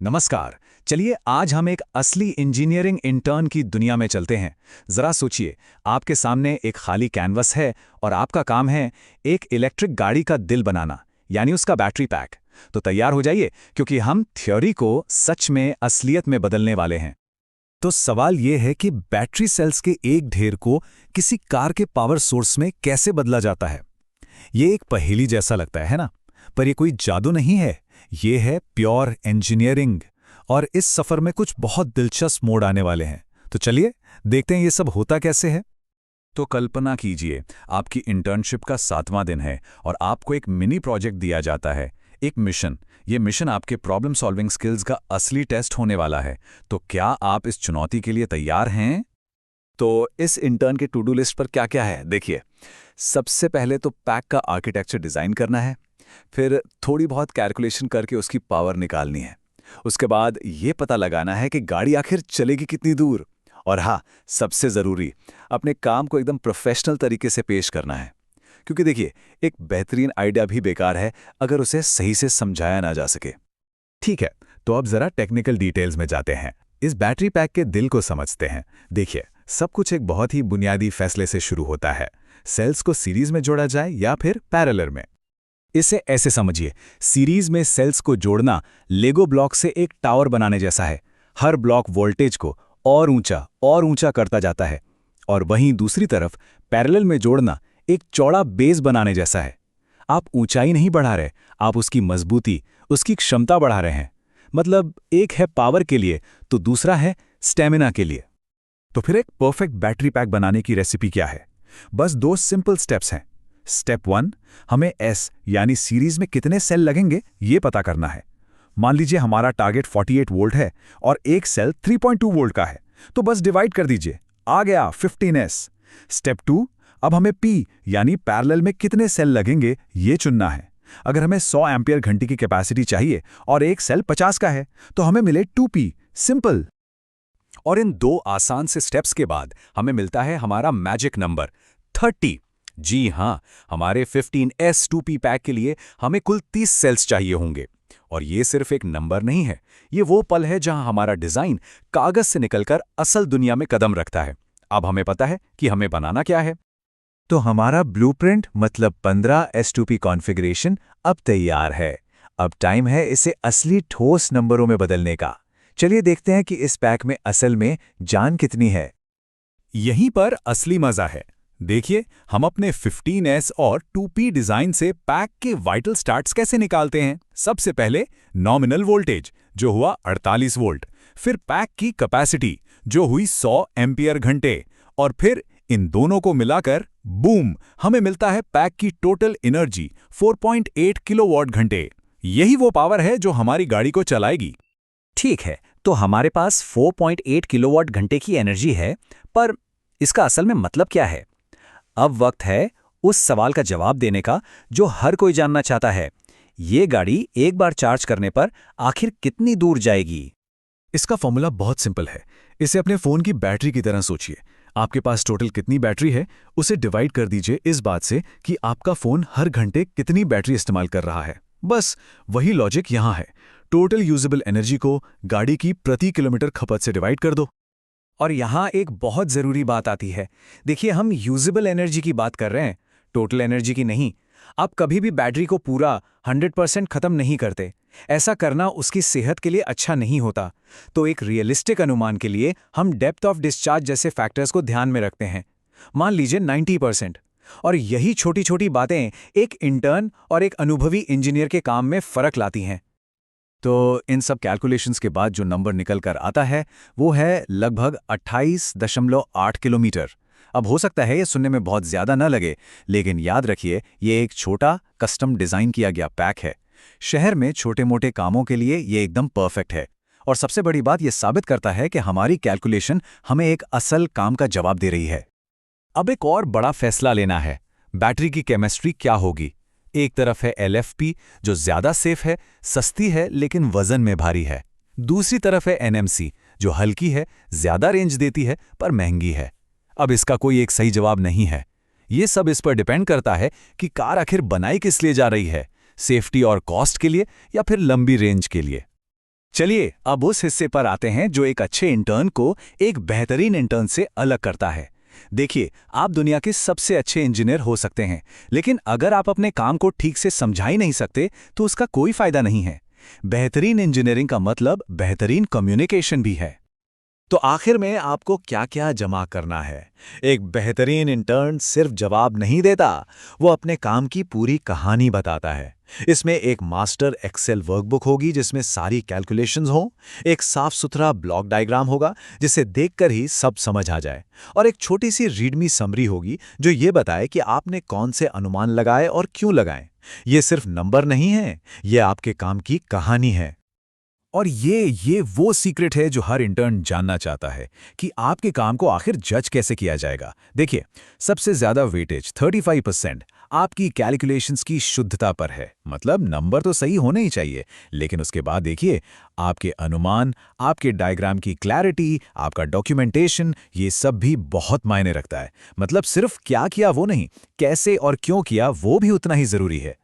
नमस्कार। चलिए आज हम एक असली इंजीनियरिंग इंटर्न की दुनिया में चलते हैं। जरा सोचिए, आपके सामने एक खाली कैनवस है और आपका काम है एक इलेक्ट्रिक गाड़ी का दिल बनाना, यानी उसका बैटरी पैक। तो तैयार हो जाइए, क्योंकि हम थ्योरी को सच में असलियत में बदलने वाले हैं। तो सवाल यह है कि बैटरी सेल्स के एक ढेर को किसी कार के पावर सोर्स में कैसे बदला जाता है। ये एक पहेली जैसा लगता है ना? पर ये कोई जादू नहीं है, ये है प्योर इंजीनियरिंग। और इस सफर में कुछ बहुत दिलचस्प मोड़ आने वाले हैं। तो चलिए देखते हैं ये सब होता कैसे है। तो कल्पना कीजिए, आपकी इंटर्नशिप का 7वां दिन है और आपको एक मिनी प्रोजेक्ट दिया जाता है, एक मिशन। ये मिशन आपके प्रॉब्लम सॉल्विंग स्किल्स का असली टेस्ट होने वाला है। तो क्या आप इस चुनौती के लिए तैयार हैं? तो इस इंटर्न के टू डू लिस्ट पर क्या क्या है, देखिए। सबसे पहले तो पैक का आर्किटेक्चर डिज़ाइन करना है, फिर थोड़ी बहुत कैलकुलेशन करके उसकी पावर निकालनी है। उसके बाद ये पता लगाना है कि गाड़ी आखिर चलेगी कितनी दूर। और हाँ, सबसे ज़रूरी, अपने काम को एकदम प्रोफेशनल तरीके से पेश करना है। क्योंकि देखिए, एक बेहतरीन आइडिया भी बेकार है अगर उसे सही से समझाया ना जा सके। ठीक है, तो अब जरा टेक्निकल डिटेल्स में जाते हैं। इस बैटरी पैक के दिल को समझते हैं। देखिए, सब कुछ एक बहुत ही बुनियादी फैसले से शुरू होता है। सेल्स को सीरीज में जोड़ा जाए या फिर पैरेलल में। इसे ऐसे समझिए, सीरीज में सेल्स को जोड़ना लेगो ब्लॉक से एक टावर बनाने जैसा है। हर ब्लॉक वोल्टेज को और ऊंचा करता जाता है। और वहीं दूसरी तरफ पैरेलल में जोड़ना एक चौड़ा बेस बनाने जैसा है। आप ऊंचाई नहीं बढ़ा रहे, आप उसकी मजबूती, उसकी क्षमता बढ़ा रहे हैं। मतलब एक है पावर के लिए तो दूसरा है स्टेमिना के लिए। तो फिर एक परफेक्ट बैटरी पैक बनाने की रेसिपी क्या है? बस 2 सिंपल स्टेप्स हैं। स्टेप 1, हमें एस यानी सीरीज में कितने सेल लगेंगे ये पता करना है। मान लीजिए हमारा टारगेट 48 वोल्ट है और एक सेल 3.2 वोल्ट का है, तो बस डिवाइड कर दीजिए, आ गया 15s। स्टेप 2, अब हमें पी यानी पैरेलल में कितने सेल लगेंगे ये चुनना है। अगर हमें 100 एम्पियर घंटे की कैपेसिटी चाहिए और एक सेल 50 का है, तो हमें मिले 2p। सिंपल। और इन 2 आसान से स्टेप्स के बाद हमें मिलता है हमारा मैजिक नंबर 30। जी हाँ, हमारे 15s 2p पैक के लिए हमें कुल 30 सेल्स चाहिए होंगे। और ये सिर्फ एक नंबर नहीं है, ये वो पल है जहां हमारा डिजाइन कागज से निकलकर असल दुनिया में कदम रखता है। अब हमें पता है कि हमें बनाना क्या है। तो हमारा ब्लूप्रिंट मतलब 15 S2P कॉन्फ़िगरेशन अब तैयार है। अब टाइम है इसे असली ठोस नंबरों में बदलने का। चलिए देखते हैं कि इस पैक में असल में जान कितनी है। यहीं पर असली मजा है। देखिए, हम अपने 15s और 2p डिजाइन से पैक के वाइटल स्टार्ट्स कैसे निकालते हैं। सबसे पहले नॉमिनल वोल्टेज जो हुआ 48 वोल्ट, फिर पैक की कैपेसिटी जो हुई 100 एम्पियर घंटे, और फिर इन दोनों को मिलाकर बूम, हमें मिलता है पैक की टोटल एनर्जी 4.8 किलोवाट घंटे। यही वो पावर है जो हमारी गाड़ी को चलाएगी। ठीक है, तो हमारे पास 4.8 किलोवाट घंटे की एनर्जी है, पर इसका असल में मतलब क्या है? अब वक्त है उस सवाल का जवाब देने का जो हर कोई जानना चाहता है। ये गाड़ी एक बार चार्ज करने पर आखिर कितनी दूर जाएगी? इसका फॉर्मूला बहुत सिंपल है। इसे अपने फोन की बैटरी की तरह सोचिए। आपके पास टोटल कितनी बैटरी है, उसे डिवाइड कर दीजिए इस बात से कि आपका फोन हर घंटे कितनी बैटरी इस्तेमाल कर रहा है। बस वही लॉजिक यहाँ है। टोटल यूजेबल एनर्जी को गाड़ी की प्रति किलोमीटर खपत से डिवाइड कर दो। और यहाँ एक बहुत ज़रूरी बात आती है। देखिए, हम यूजेबल एनर्जी की बात कर रहे हैं, टोटल एनर्जी की नहीं। आप कभी भी बैटरी को पूरा 100% ख़त्म नहीं करते। ऐसा करना उसकी सेहत के लिए अच्छा नहीं होता। तो एक रियलिस्टिक अनुमान के लिए हम डेप्थ ऑफ डिस्चार्ज जैसे फैक्टर्स को ध्यान में रखते हैं। मान लीजिए 90%। और यही छोटी छोटी बातें एक इंटर्न और एक अनुभवी इंजीनियर के काम में फ़र्क लाती हैं। तो इन सब कैलकुलेशंस के बाद जो नंबर निकल कर आता है वो है लगभग 28.8 किलोमीटर। अब हो सकता है ये सुनने में बहुत ज़्यादा न लगे, लेकिन याद रखिए, ये एक छोटा कस्टम डिज़ाइन किया गया पैक है। शहर में छोटे मोटे कामों के लिए ये एकदम परफेक्ट है। और सबसे बड़ी बात, ये साबित करता है कि हमारी कैलकुलेशन हमें एक असल काम का जवाब दे रही है। अब एक और बड़ा फैसला लेना है, बैटरी की केमिस्ट्री क्या होगी। एक तरफ है LFP जो ज़्यादा सेफ है, सस्ती है लेकिन वजन में भारी है। दूसरी तरफ है NMC जो हल्की है, ज़्यादा रेंज देती है पर महंगी है। अब इसका कोई एक सही जवाब नहीं है। ये सब इस पर डिपेंड करता है कि कार आखिर बनाई किस लिए जा रही है, सेफ्टी और कॉस्ट के लिए या फिर लंबी रेंज के लिए। चलिए अब उस हिस्से पर आते हैं जो एक अच्छे इंटर्न को एक बेहतरीन इंटर्न से अलग करता है। देखिए, आप दुनिया के सबसे अच्छे इंजीनियर हो सकते हैं, लेकिन अगर आप अपने काम को ठीक से समझा ही नहीं सकते तो उसका कोई फायदा नहीं है। बेहतरीन इंजीनियरिंग का मतलब बेहतरीन कम्युनिकेशन भी है। तो आखिर में आपको क्या-क्या जमा करना है? एक बेहतरीन इंटर्न सिर्फ जवाब नहीं देता, वो अपने काम की पूरी कहानी बताता है। इसमें एक मास्टर एक्सेल वर्कबुक होगी जिसमें सारी कैलकुलेशंस हों, एक साफ-सुथरा ब्लॉक डायग्राम होगा जिसे देखकर ही सब समझ आ जाए, और एक छोटी सी रीडमी समरी होगी जो ये बताए कि आपने कौन से अनुमान लगाए और क्यों लगाए। ये सिर्फ नंबर नहीं है, ये आपके काम की कहानी है। और ये वो सीक्रेट है जो हर इंटर्न जानना चाहता है कि आपके काम को आखिर जज कैसे किया जाएगा। देखिए, सबसे ज्यादा वेटेज 35% आपकी कैलकुलेशंस की शुद्धता पर है। मतलब नंबर तो सही होने ही चाहिए, लेकिन उसके बाद देखिए आपके अनुमान, आपके डायग्राम की क्लैरिटी, आपका डॉक्यूमेंटेशन, ये सब भी बहुत मायने रखता है। मतलब सिर्फ क्या किया वो नहीं, कैसे और क्यों किया वो भी उतना ही जरूरी है।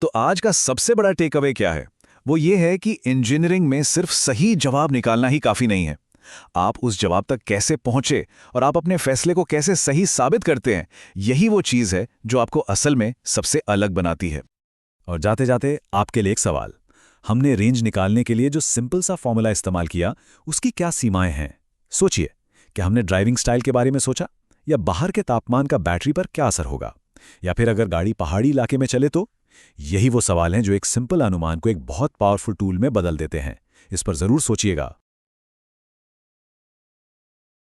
तो आज का सबसे बड़ा टेक अवे क्या है? वो ये है कि इंजीनियरिंग में सिर्फ सही जवाब निकालना ही काफी नहीं है। आप उस जवाब तक कैसे पहुंचे और आप अपने फैसले को कैसे सही साबित करते हैं, यही वो चीज है जो आपको असल में सबसे अलग बनाती है। और जाते जाते आपके लिए एक सवाल। हमने रेंज निकालने के लिए जो सिंपल सा फॉर्मूला इस्तेमाल किया, उसकी क्या सीमाएं हैं? सोचिए, क्या हमने ड्राइविंग स्टाइल के बारे में सोचा? या बाहर के तापमान का बैटरी पर क्या असर होगा? या फिर अगर गाड़ी पहाड़ी इलाके में चले तो? यही वो सवाल हैं जो एक सिंपल अनुमान को एक बहुत पावरफुल टूल में बदल देते हैं। इस पर जरूर सोचिएगा।